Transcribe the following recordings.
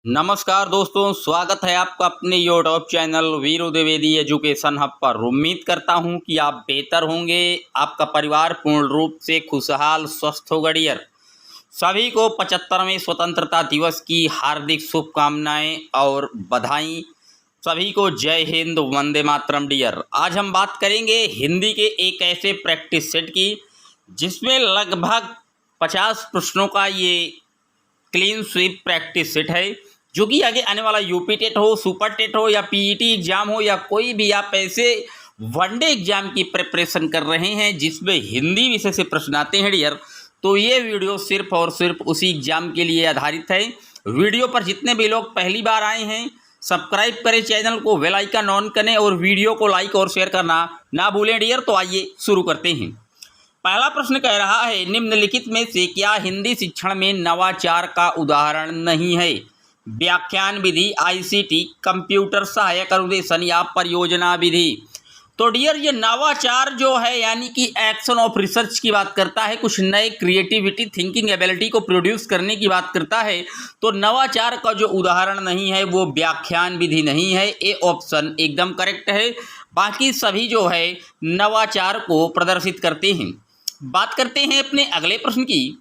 नमस्कार दोस्तों, स्वागत है आपका अपने YouTube channel Veeru Dwivedi education hub पर। उम्मीद करता हूं कि आप बेहतर होंगे, आपका परिवार पूर्ण रूप से खुशहाल स्वस्थ होगा डियर। सभी को 75वें स्वतंत्रता दिवस की हार्दिक शुभकामनाएं और बधाई। सभी को जय हिंद, वंदे मातरम डियर। आज हम बात करेंगे हिंदी के एक ऐसे प्रैक्टिस सेट की जिसमें लगभग 50 प्रश्नों का ये क्लीन स्वीप प्रैक्टिस सेट है, जो कि आगे आने वाला यूपी टेट हो, सुपर टेट हो या पीईटी एग्जाम हो या कोई भी आप ऐसे वनडे एग्जाम की प्रिपरेशन कर रहे हैं जिसमें हिंदी विषय से प्रश्न आते हैं डियर, तो ये वीडियो सिर्फ और सिर्फ उसी एग्जाम के लिए आधारित है। वीडियो पर जितने भी लोग पहली बार आए हैं, सब्सक्राइब करें चैनल को, बेल आइकन ऑन करें और वीडियो को लाइक और शेयर करना ना भूलें डियर। तो आइए शुरू करते हैं। पहला प्रश्न कह रहा है, निम्नलिखित में से क्या हिंदी शिक्षण में नवाचार का उदाहरण नहीं है? व्याख्यान विधि, आईसीटी, कंप्यूटर सहायक अनुदेशन या परियोजना विधि। तो डियर, ये नवाचार जो है यानी कि एक्शन ऑफ रिसर्च की बात करता है, कुछ नए क्रिएटिविटी, थिंकिंग एबिलिटी को प्रोड्यूस करने की बात करता है। तो नवाचार का जो उदाहरण नहीं है वो व्याख्यान विधि नहीं है। ए ऑप्शन एकदम करेक्ट है। बाकी सभी जो है नवाचार को प्रदर्शित करते हैं। बात करते हैं अपने अगले प्रश्न की।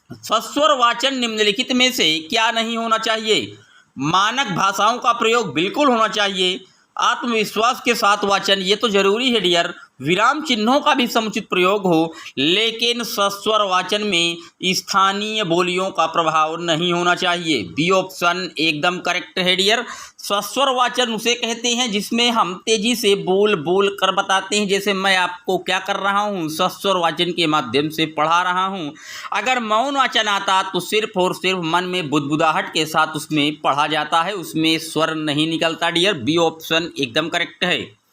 सस्वर वाचन निम्नलिखित में से क्या नहीं होना चाहिए? मानक भाषाओं का प्रयोग बिल्कुल होना चाहिए। आत्मविश्वास के साथ वाचन, ये तो जरूरी है डियर। विराम चिन्हों का भी समुचित प्रयोग हो, लेकिन सस्वर वाचन में स्थानीय बोलियों का प्रभाव नहीं होना चाहिए। बी ऑप्शन एकदम करेक्ट है डियर। सस्वर वाचन उसे कहते हैं जिसमें हम तेजी से बोल बोल कर बताते हैं, जैसे मैं आपको क्या कर रहा हूँ, सस्वर वाचन के माध्यम से पढ़ा रहा हूँ। अगर मौन वाचन आता तो सिर्फ और सिर्फ मन में बुदबुदाहट के साथ उसमें पढ़ा जाता है, उसमें स्वर नहीं निकलता डियर। बी ऑप्शन एकदम करेक्ट है।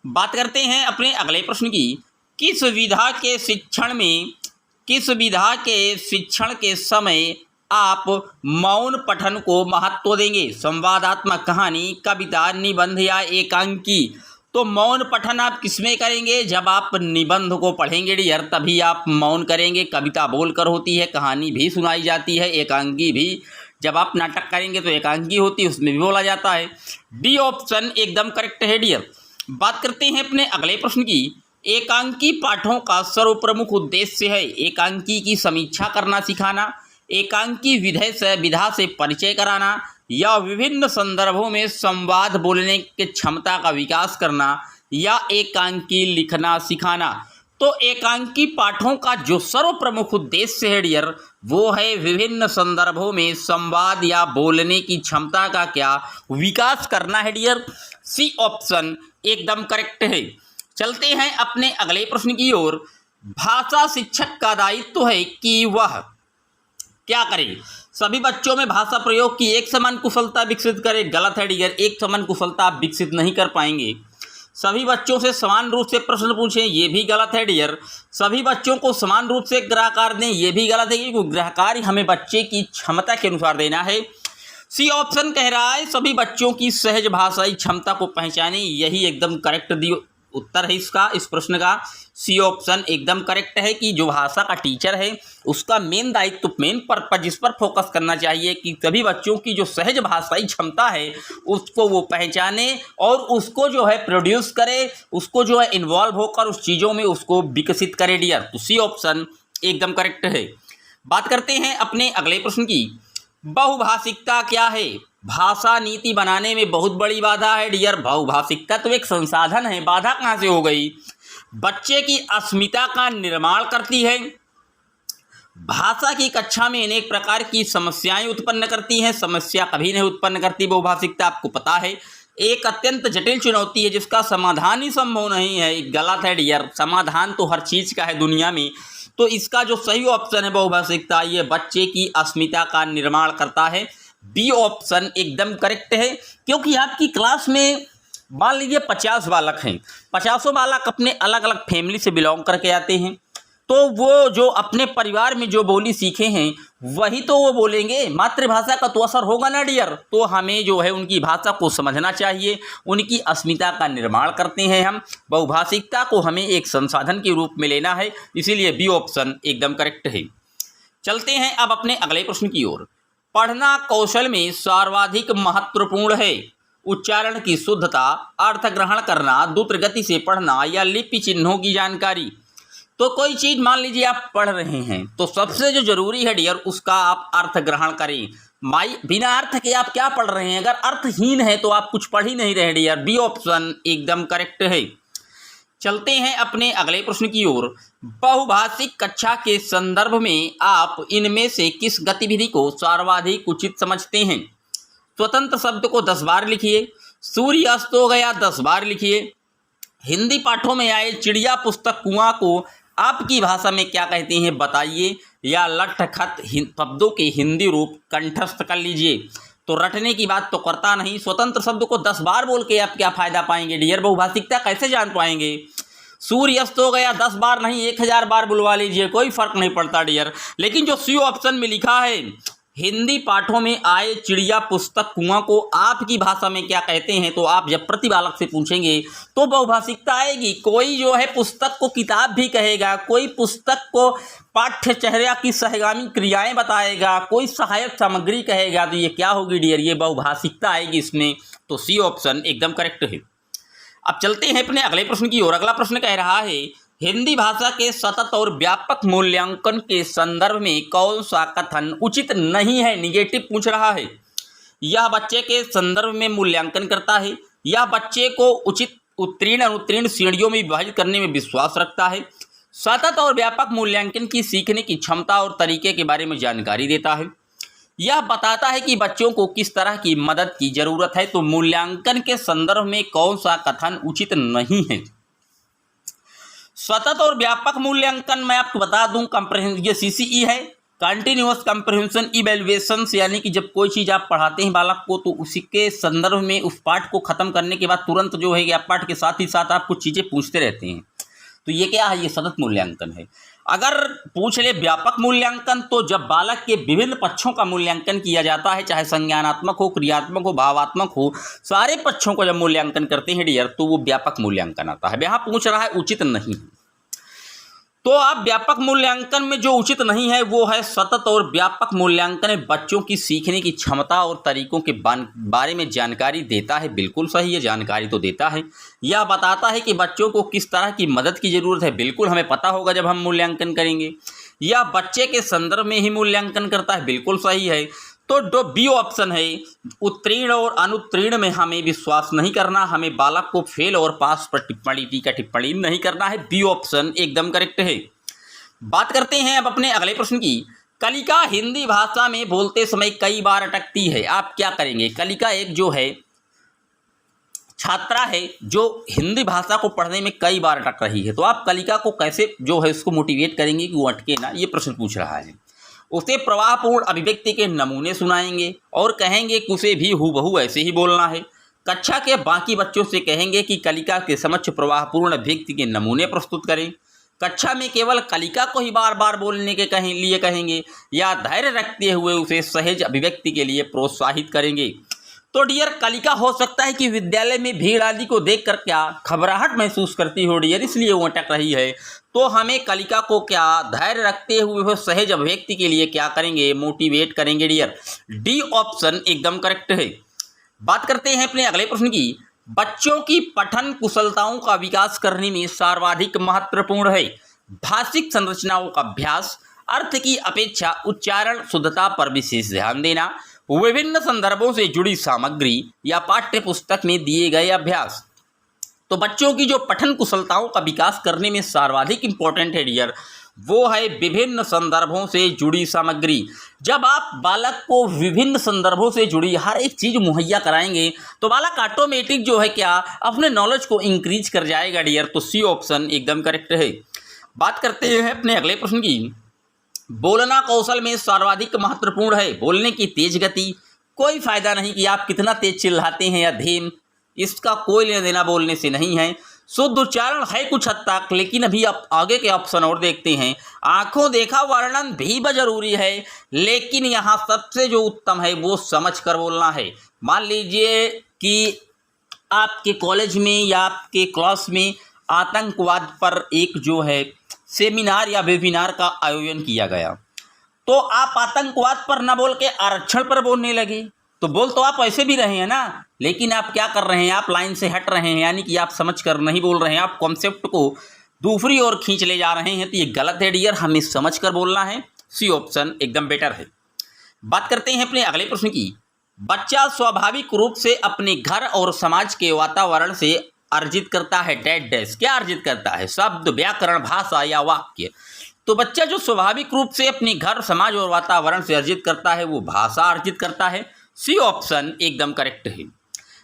बात करते हैं अपने अगले प्रश्न की। किस विधा के शिक्षण के समय आप मौन पठन को महत्व देंगे? संवादात्मक, कहानी, कविता, निबंध या एकांकी? तो मौन पठन आप किसमें करेंगे? जब आप निबंध को पढ़ेंगे डियर तभी आप मौन करेंगे। कविता बोलकर होती है, कहानी भी सुनाई जाती है, एकांकी भी। जब आप नाटक करेंगे तो एकांकी होती है, उसमें भी बोला जाता है। डी ऑप्शन एकदम करेक्ट है डियर। बात करते हैं अपने अगले प्रश्न की। एकांकी पाठों का सर्वप्रमुख उद्देश्य है एकांकी की समीक्षा करना सिखाना, एकांकी विधा से परिचय कराना या विभिन्न संदर्भों में संवाद बोलने की क्षमता का विकास करना या एकांकी लिखना सिखाना। तो एकांकी पाठों का जो सर्वप्रमुख उद्देश्य है डियर वो है विभिन्न संदर्भों में संवाद या बोलने की क्षमता का क्या विकास करना है डियर। सी ऑप्शन एकदम करेक्ट है। चलते हैं अपने अगले प्रश्न की ओर। भाषा शिक्षक का दायित्व है कि वह क्या करे? सभी बच्चों में भाषा प्रयोग की एक समान कुशलता विकसित करे। गलत है डियर, एक समान कुशलता आप विकसित नहीं कर पाएंगे। सभी बच्चों से समान रूप से प्रश्न पूछें, ये भी गलत है डियर। सभी बच्चों को समान रूप से गृहकार दें, ये भी गलत है, क्योंकि गृहकार हमें बच्चे की क्षमता के अनुसार देना है। सी ऑप्शन कह रहा है सभी बच्चों की सहज भाषाई क्षमता को पहचाने, यही एकदम करेक्ट उत्तर है इसका, इस प्रश्न का। सी ऑप्शन एकदम करेक्ट है कि जो भाषा का टीचर है उसका मेन दायित्व, मेन पर्पज जिस पर फोकस करना चाहिए कि सभी बच्चों की जो सहज भाषाई क्षमता है उसको वो पहचाने और उसको जो है प्रोड्यूस करे, उसको जो है इन्वॉल्व होकर उस चीज़ों में उसको विकसित करे डियर। तो सी ऑप्शन एकदम करेक्ट है। बात करते हैं अपने अगले प्रश्न की। बहुभाषिकता क्या है? भाषा नीति बनाने में बहुत बड़ी बाधा है डियर। बहुभाषिकता तो एक संसाधन है, बाधा कहाँ से हो गई? बच्चे की अस्मिता का निर्माण करती है। भाषा की कक्षा में अनेक प्रकार की समस्याएं उत्पन्न करती हैं। समस्या कभी नहीं उत्पन्न करती बहुभाषिकता, आपको पता है। एक अत्यंत जटिल चुनौती है जिसका समाधान ही संभव नहीं है। गलत है डियर, समाधान तो हर चीज़ का है दुनिया में। तो इसका जो सही ऑप्शन है बहुभाषिकता, ये बच्चे की अस्मिता का निर्माण करता है। बी ऑप्शन एकदम करेक्ट है, क्योंकि आपकी क्लास में मान लीजिए 50 बालक हैं, 50 बालक अपने अलग अलग फैमिली से बिलोंग करके आते हैं, तो वो जो अपने परिवार में जो बोली सीखे हैं वही तो वो बोलेंगे। मातृभाषा का तो असर होगा ना डियर। तो हमें जो है उनकी भाषा को समझना चाहिए, उनकी अस्मिता का निर्माण करते हैं हम। बहुभाषिकता को हमें एक संसाधन के रूप में लेना है, इसीलिए बी ऑप्शन एकदम करेक्ट है। चलते हैं अब अपने अगले प्रश्न की ओर। भाषा नीति बनाने में बहुत बड़ी बाधा है डियर। भाषा की कक्षा में अनेक प्रकार की समस्याएं उत्पन्न करती हैं। समस्या कभी नहीं उत्पन्न करती बहुभाषिकता, आपको पता है। एक अत्यंत जटिल चुनौती है जिसका समाधान ही संभव नहीं है। पढ़ना कौशल में सर्वाधिक महत्वपूर्ण है। उच्चारण की शुद्धता, अर्थ ग्रहण करना, द्रुत गति से पढ़ना या लिपि चिन्हों की जानकारी। तो कोई चीज़ मान लीजिए आप पढ़ रहे हैं तो सबसे जो जरूरी है डियर उसका आप अर्थ ग्रहण करें। बिना अर्थ के आप क्या पढ़ रहे हैं? अगर अर्थहीन है तो आप कुछ पढ़ ही नहीं रहे डियर। बी ऑप्शन एकदम करेक्ट है। चलते हैं अपने अगले प्रश्न की ओर। बहुभाषिक कक्षा के संदर्भ में आप इनमें से किस गतिविधि को सर्वाधिक उचित समझते हैं? स्वतंत्र शब्द को 10 बार लिखिए। सूर्य अस्त हो गया 10 बार लिखिए। हिंदी पाठों में आए चिड़िया पुस्तक कुआं को आपकी भाषा में क्या कहते हैं बताइए, या लठ खत शब्दों के हिंदी रूप कंठस्थ कर लीजिए। तो रटने की बात तो करता नहीं। स्वतंत्र शब्द को 10 बार बोल के आप क्या फायदा पाएंगे डियर? बहुभाषिकता कैसे जान पाएंगे? सूर्य अस्त हो गया 10 बार नहीं 1000 बार बुलवा लीजिए, कोई फर्क नहीं पड़ता डियर। लेकिन जो सी ऑप्शन में लिखा है हिंदी पाठों में आए चिड़िया पुस्तक कुआं को आपकी भाषा में क्या कहते हैं, तो आप जब प्रतिबालक से पूछेंगे तो बहुभाषिकता आएगी। कोई जो है पुस्तक को किताब भी कहेगा, कोई पुस्तक को पाठ्यचर्या की सहगामी क्रियाएं बताएगा, कोई सहायक सामग्री कहेगा। तो ये क्या होगी डियर? ये बहुभाषिकता आएगी इसमें। तो सी ऑप्शन एकदम करेक्ट है। अब चलते हैं अपने अगले प्रश्न की ओर। अगला प्रश्न कह रहा है हिंदी भाषा के सतत और व्यापक मूल्यांकन के संदर्भ में कौन सा कथन उचित नहीं है? निगेटिव पूछ रहा है। यह बच्चे के संदर्भ में मूल्यांकन करता है, यह बच्चे को उचित उत्तीर्ण अनुत्तीर्ण श्रेणियों में विभाजित करने में विश्वास रखता है, सतत और व्यापक मूल्यांकन की सीखने की क्षमता और तरीके के बारे में जानकारी देता है, यह बताता है कि बच्चों को किस तरह की मदद की जरूरत है। तो मूल्यांकन के संदर्भ में कौन सा कथन उचित नहीं है? सतत और व्यापक मूल्यांकन मैं आपको बता दूं कंप्रहेंशन, ये सीसीई है, कंटिन्यूअस कंप्रहेंशन इवैल्यूएशन, यानी कि जब कोई चीज़ आप पढ़ाते हैं बालक को तो उसी के संदर्भ में उस पाठ को खत्म करने के बाद तुरंत जो है आप पाठ के साथ ही साथ आप कुछ चीज़ें पूछते रहते हैं। तो ये क्या है? ये सतत मूल्यांकन है। अगर पूछ ले व्यापक मूल्यांकन तो जब बालक के विभिन्न पक्षों का मूल्यांकन किया जाता है, चाहे संज्ञानात्मक हो, क्रियात्मक हो, भावात्मक हो, सारे पक्षों को जब मूल्यांकन करते हैं डियर तो वो व्यापक मूल्यांकन आता है। यहाँ पूछ रहा है उचित नहीं। तो आप व्यापक मूल्यांकन में जो उचित नहीं है वो है सतत और व्यापक मूल्यांकन में बच्चों की सीखने की क्षमता और तरीकों के बारे में जानकारी देता है। बिल्कुल सही है, जानकारी तो देता है। यह बताता है कि बच्चों को किस तरह की मदद की ज़रूरत है, बिल्कुल हमें पता होगा जब हम मूल्यांकन करेंगे। यह बच्चे के संदर्भ में ही मूल्यांकन करता है, बिल्कुल सही है। तो जो बी ऑप्शन है उत्तीर्ण और अनुत्तीर्ण में हमें विश्वास नहीं करना, हमें बालक को फेल और पास पर टिप्पणी नहीं करना है। बी ऑप्शन एकदम करेक्ट है। बात करते हैं अब अपने अगले प्रश्न की। कलिका हिंदी भाषा में बोलते समय कई बार अटकती है, आप क्या करेंगे? कलिका एक जो है छात्रा है जो हिंदी भाषा को पढ़ने में कई बार अटक रही है, तो आप कलिका को कैसे जो है उसको मोटिवेट करेंगे कि वो अटके ना? ये प्रश्न पूछ रहा है। उसे प्रवाहपूर्ण अभिव्यक्ति के नमूने सुनाएंगे और कहेंगे कि उसे भी हूबहू ऐसे ही बोलना है। कक्षा के बाकी बच्चों से कहेंगे कि कलिका के समक्ष प्रवाहपूर्ण अभिव्यक्ति के नमूने प्रस्तुत करें। कक्षा में केवल कलिका को ही बार बार बोलने के लिए कहेंगे या धैर्य रखते हुए उसे सहज अभिव्यक्ति के लिए प्रोत्साहित करेंगे। तो डियर कलिका हो सकता है कि विद्यालय में भीड़ आदि को देखकर क्या घबराहट महसूस करती हो डियर, इसलिए वो अटक रही है। तो हमें कलिका को क्या धैर्य रखते हुए सहज अभिव्यक्ति के लिए क्या करेंगे? मोटिवेट करेंगे डियर। डी ऑप्शन एकदम करेक्ट है। बात करते हैं अपने अगले प्रश्न की। बच्चों की पठन कुशलताओं का विकास करने में सर्वाधिक महत्वपूर्ण है भाषिक संरचनाओं का अभ्यास, अर्थ की अपेक्षा उच्चारण शुद्धता पर विशेष ध्यान देना, विभिन्न संदर्भों से जुड़ी सामग्री या पाठ्य पुस्तक में दिए गए अभ्यास। तो बच्चों की जो पठन कुशलताओं का विकास करने में सर्वाधिक इम्पोर्टेंट है डियर वो है विभिन्न संदर्भों से जुड़ी सामग्री। जब आप बालक को विभिन्न संदर्भों से जुड़ी हर एक चीज़ मुहैया कराएंगे तो बालक ऑटोमेटिक जो है क्या अपने नॉलेज को इंक्रीज कर जाएगा डियर। तो सी ऑप्शन एकदम करेक्ट है। बात करते हैं अपने अगले प्रश्न की। बोलना कौशल में सर्वाधिक महत्वपूर्ण है बोलने की तेज गति। कोई फायदा नहीं कि आप कितना तेज चिल्लाते हैं या धीम, इसका कोई लेना देना बोलने से नहीं है। शुद्ध उच्चारण है कुछ हद तक, लेकिन अभी आप आगे के ऑप्शन और देखते हैं। आंखों देखा वर्णन भी जरूरी है, लेकिन यहाँ सबसे जो उत्तम है वो समझ कर बोलना है। मान लीजिए कि आपके कॉलेज में या आपके क्लास में आतंकवाद पर एक जो है सेमिनार या वेबिनार का आयोजन किया गया। तो आप आतंकवाद पर न बोल के आरक्षण पर बोलने लगे। तो बोल तो आप ऐसे भी रहे हैं ना, लेकिन आप क्या कर रहे हैं, आप लाइन से हट रहे हैं, यानी कि आप समझ कर नहीं बोल रहे हैं, आप कॉन्सेप्ट को दूसरी ओर खींच ले जा रहे हैं। तो ये गलत है डियर, हमें समझ कर बोलना है। सी ऑप्शन एकदम बेटर है। बात करते हैं अपने अगले प्रश्न की। बच्चा स्वाभाविक रूप से अपने घर और समाज के वातावरण से अर्जित करता है डैश डैश। क्या अर्जित करता है? शब्द, व्याकरण, भाषा या वाक्य। तो बच्चा जो स्वाभाविक रूप से अपने घर, समाज और वातावरण से अर्जित करता है वो भाषा अर्जित करता है। सी ऑप्शन एकदम करेक्ट है।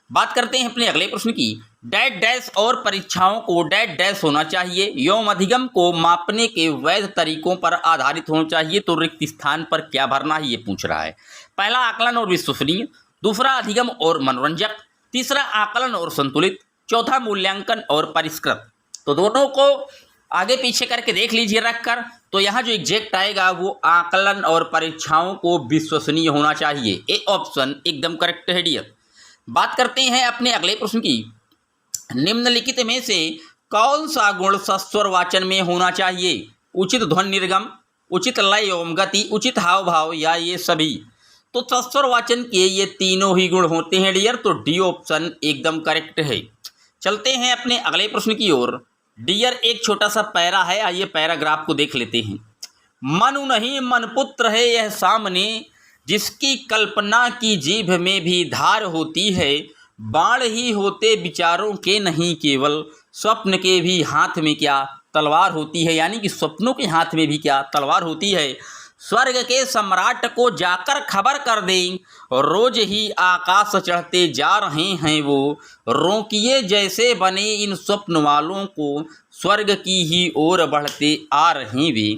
बात करते हैं अपने अगले प्रश्न की। डैश डैश और परीक्षाओं को डैश डैश होना चाहिए। यौम अधिगम को मापने के वैध तरीकों पर आधारित होना चाहिए। तो रिक्त स्थान पर क्या भरना है ये पूछ रहा है। पहला आकलन और विश्वसनीय, दूसरा अधिगम और मनोरंजक, तीसरा आकलन और संतुलित, चौथा मूल्यांकन और परिष्कृत। तो दोनों को आगे पीछे करके देख लीजिए रखकर। तो यहाँ जो एग्जैक्ट आएगा वो आकलन और परीक्षाओं को विश्वसनीय होना चाहिए। ए ऑप्शन एकदम करेक्ट है डियर। बात करते हैं अपने अगले प्रश्न की। निम्नलिखित में से कौन सा गुण सस्वर वाचन में होना चाहिए? उचित ध्वनि निर्गम, उचित लय एवं गति, उचित हाव भाव या ये सभी। तो सस्वर वाचन के ये तीनों ही गुण होते हैं डियर। तो डी ऑप्शन एकदम करेक्ट है। चलते हैं अपने अगले प्रश्न की ओर। डियर एक छोटा सा पैरा है, आइए पैराग्राफ को देख लेते हैं। मनु नहीं मनपुत्र है यह सामने, जिसकी कल्पना की जीभ में भी धार होती है। बाण ही होते विचारों के नहीं केवल, स्वप्न के भी हाथ में क्या तलवार होती है। यानी कि स्वप्नों के हाथ में भी क्या तलवार होती है। स्वर्ग के सम्राट को जाकर खबर कर दें, रोज ही आकाश चढ़ते जा रहे हैं वो। रोकिए जैसे बने इन स्वप्न वालों को, स्वर्ग की ही ओर बढ़ते आ रहे वे।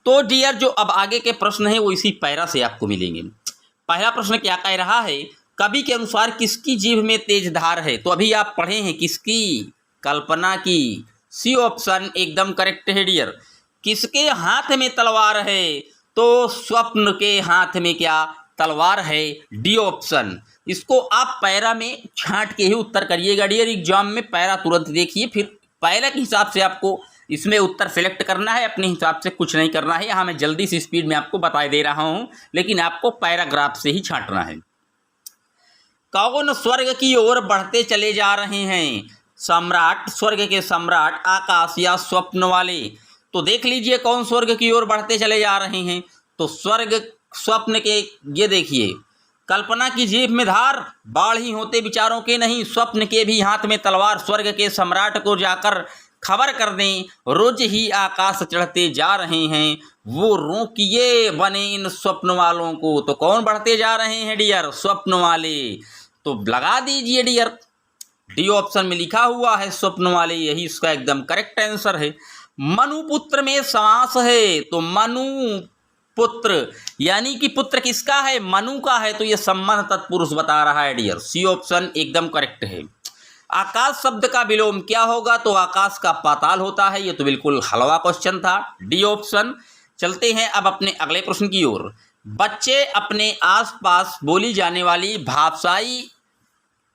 तो डियर जो अब आगे के प्रश्न हैं वो इसी पैरा से आपको मिलेंगे। पहला प्रश्न क्या कह रहा है? कवि के अनुसार किसकी जीभ में तेज धार है? तो अभी आप पढ़े हैं किसकी? कल्पना की। सी ऑप्शन एकदम करेक्ट है डियर। किसके हाथ में तलवार है? तो स्वप्न के हाथ में क्या तलवार है। D option. इसको आप पैरा में छांट के ही उत्तर करिएगा डियर। एग्जाम में पैरा तुरंत देखिए, फिर पैरा के हिसाब से आपको इसमें उत्तर सेलेक्ट करना है, अपने हिसाब से कुछ नहीं करना है। यहाँ मैं जल्दी से स्पीड में आपको बता दे रहा हूँ, लेकिन आपको पैराग्राफ से ही छांटना है। कौन स्वर्ग की ओर बढ़ते चले जा रहे हैं? सम्राट, स्वर्ग के सम्राट, आकाश या स्वप्न वाले। तो देख लीजिए कौन स्वर्ग की ओर बढ़ते चले जा रहे हैं। तो स्वर्ग, स्वप्न के, ये देखिए कल्पना की जीभ में धार, बाढ़ ही होते विचारों के नहीं, स्वप्न के भी हाथ में तलवार, स्वर्ग के सम्राट को जाकर खबर कर दें, रोज ही आकाश चढ़ते जा रहे हैं वो। रोकिए बने इन स्वप्न वालों को। तो कौन बढ़ते जा रहे हैं डियर? स्वप्न वाले। तो लगा दीजिए डियर, डी ऑप्शन में लिखा हुआ है स्वप्न वाले, यही इसका एकदम करेक्ट आंसर है। मनुपुत्र में समास है। तो मनु पुत्र, यानी कि पुत्र किसका है? मनु का है। तो ये संबंध तत्पुरुष बता रहा है डियर। सी ऑप्शन एकदम करेक्ट है। आकाश शब्द का विलोम क्या होगा? तो आकाश का पाताल होता है। ये तो बिल्कुल हलवा क्वेश्चन था। D option. चलते हैं अब अपने अगले प्रश्न की ओर। बच्चे अपने आसपास बोली जाने वाली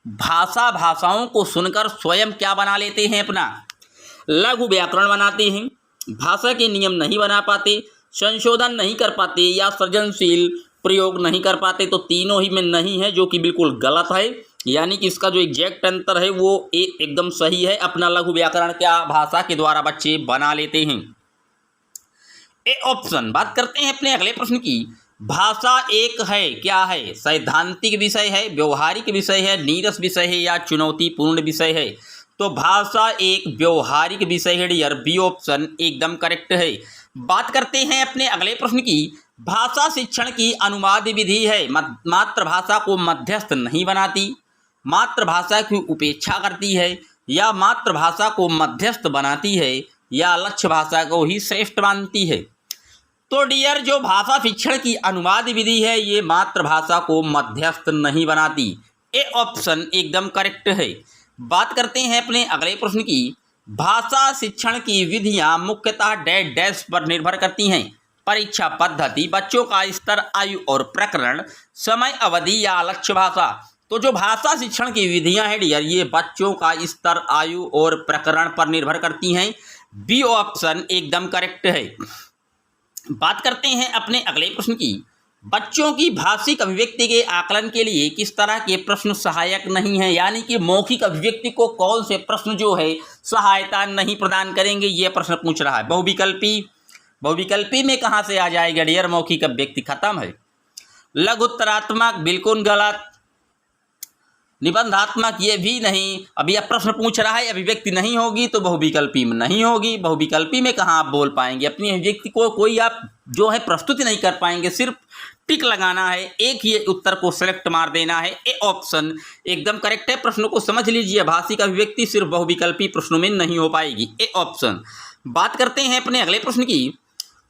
भाषाओं को सुनकर स्वयं क्या बना लेते हैं? अपना लघु व्याकरण बनाते हैं, भाषा के नियम नहीं बना पाते, संशोधन नहीं कर पाते या सृजनशील प्रयोग नहीं कर पाते। तो तीनों ही में नहीं है, जो कि बिल्कुल गलत है। यानी कि इसका जो एग्जैक्ट आंसर है वो एकदम सही है। अपना लघु व्याकरण क्या भाषा के द्वारा बच्चे बना लेते हैं। A option. बात करते हैं अपने अगले प्रश्न की। भाषा एक है, क्या है? सैद्धांतिक विषय है, व्यवहारिक विषय है, नीरस विषय है या चुनौतीपूर्ण विषय है? तो भाषा एक व्यवहारिक विषय है डियर। बी ऑप्शन एकदम करेक्ट है। बात करते हैं अपने अगले प्रश्न की। भाषा शिक्षण की अनुवाद विधि है। मातृभाषा को मध्यस्थ नहीं बनाती, मातृभाषा की उपेक्षा करती है, या मातृभाषा को मध्यस्थ बनाती है, या लक्ष्य भाषा को ही श्रेष्ठ मानती है। तो डियर जो भाषा शिक्षण की अनुवाद विधि है ये मातृभाषा को मध्यस्थ नहीं बनाती। ए ऑप्शन एकदम करेक्ट है। बात करते हैं अपने अगले प्रश्न की। भाषा शिक्षण की विधियां मुख्यतः डैश डैश पर निर्भर करती हैं। परीक्षा पद्धति, बच्चों का स्तर, आयु और प्रकरण, समय अवधि या लक्ष्य भाषा। तो जो भाषा शिक्षण की विधियां हैं डियर ये बच्चों का स्तर, आयु और प्रकरण पर निर्भर करती हैं। बी ऑप्शन एकदम करेक्ट है। बात करते हैं अपने अगले प्रश्न की। बच्चों की भाषिक अभिव्यक्ति के आकलन के लिए किस तरह के प्रश्न सहायक नहीं है, यानी कि मौखिक अभिव्यक्ति को कौन से प्रश्न जो है सहायता नहीं प्रदान करेंगे, ये प्रश्न पूछ रहा है। बहुविकल्पी में कहाँ से आ जाएगा डियर, मौखिक अभिव्यक्ति खत्म है। लघुत्तरात्मक बिल्कुल गलत, निबंधात्मक ये भी नहीं। अभी यह प्रश्न पूछ रहा है अभिव्यक्ति नहीं होगी तो बहुविकल्पी में नहीं होगी। बहुविकल्पी में कहाँ आप बोल पाएंगे, अपनी अभिव्यक्ति को कोई आप जो है प्रस्तुति नहीं कर पाएंगे, सिर्फ टिक लगाना है, एक ही उत्तर को सेलेक्ट मार देना है। ए ऑप्शन एकदम करेक्ट है। प्रश्नों को समझ लीजिए, भाषिक अभिव्यक्ति सिर्फ बहुविकल्पी प्रश्नों में नहीं हो पाएगी। A option. बात करते हैं अपने अगले प्रश्न की।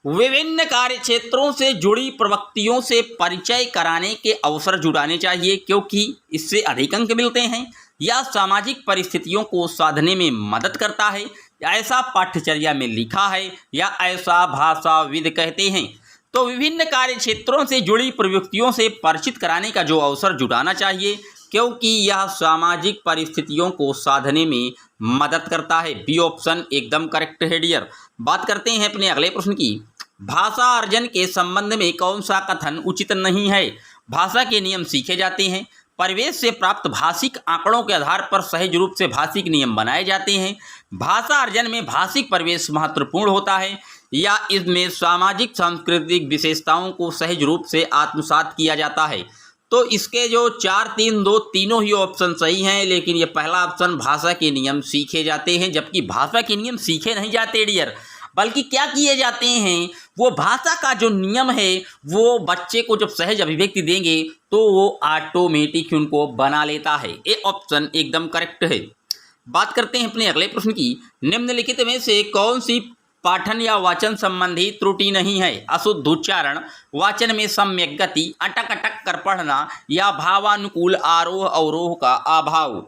विभिन्न कार्य क्षेत्रों से जुड़ी प्रवृत्तियों से परिचय कराने के अवसर जुटाने चाहिए क्योंकि इससे अधिक अंक मिलते हैं, या सामाजिक परिस्थितियों को साधने में मदद करता है, ऐसा पाठ्यचर्या में लिखा है, या ऐसा भाषाविद कहते हैं। तो विभिन्न कार्य क्षेत्रों से जुड़ी प्रवृत्तियों से परिचित कराने का जो अवसर जुटाना चाहिए क्योंकि यह सामाजिक परिस्थितियों को साधने में मदद करता है। बी ऑप्शन एकदम करेक्ट है डियर। बात करते हैं अपने अगले प्रश्न की। भाषा अर्जन के संबंध में कौन सा कथन उचित नहीं है? भाषा के नियम सीखे जाते हैं, परिवेश से प्राप्त भाषिक आंकड़ों के आधार पर सहज रूप से भाषिक नियम बनाए जाते हैं, भाषा अर्जन में भाषिक परिवेश महत्वपूर्ण होता है, या इसमें सामाजिक सांस्कृतिक विशेषताओं को सहज रूप से आत्मसात किया जाता है। तो इसके जो 4, 3, 2 तीनों ही ऑप्शन सही हैं, लेकिन ये पहला ऑप्शन भाषा के नियम सीखे जाते हैं, जबकि भाषा के नियम सीखे नहीं जाते डियर, बल्कि क्या किए जाते हैं, वो भाषा का जो नियम है वो बच्चे को जब सहज अभिव्यक्ति देंगे तो वो ऑटोमेटिक उनको बना लेता है। ए ऑप्शन एकदम करेक्ट है। बात करते हैं अपने अगले प्रश्न की। निम्नलिखित में से कौन सी पाठन या वाचन संबंधी त्रुटि नहीं है? अशुद्ध उच्चारण, वाचन में सम्यक गति, अटक अटक कर पढ़ना, या भावानुकूल आरोह अवरोह का अभाव।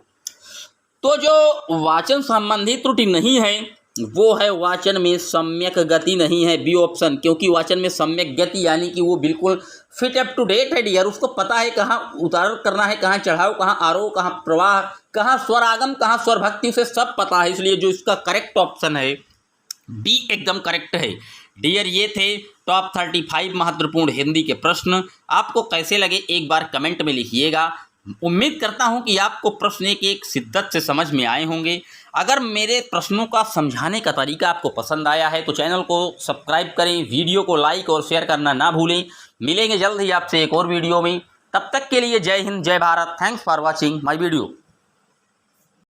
तो जो वाचन संबंधी त्रुटि नहीं है वो है वाचन में सम्यक गति नहीं है। बी ऑप्शन, क्योंकि वाचन में सम्यक गति यानी कि वो बिल्कुल फिट अप टू डेट है डियर, उसको पता है कहाँ उतार करना है, कहाँ चढ़ाव, कहाँ आरोह, कहाँ प्रवाह, कहाँ स्वर आगम, कहाँ स्वर भक्ति, उसे सब पता है। इसलिए जो इसका करेक्ट ऑप्शन है बी एकदम करेक्ट है डियर। ये थे टॉप 35 महत्वपूर्ण हिंदी के प्रश्न। आपको कैसे लगे एक बार कमेंट में लिखिएगा। उम्मीद करता हूं कि आपको प्रश्न एक शिद्दत से समझ में आए होंगे। अगर मेरे प्रश्नों का समझाने का तरीका आपको पसंद आया है तो चैनल को सब्सक्राइब करें, वीडियो को लाइक और शेयर करना ना भूलें। मिलेंगे जल्द ही आपसे एक और वीडियो में, तब तक के लिए जय हिंद, जय Bharat. Thanks for watching my video.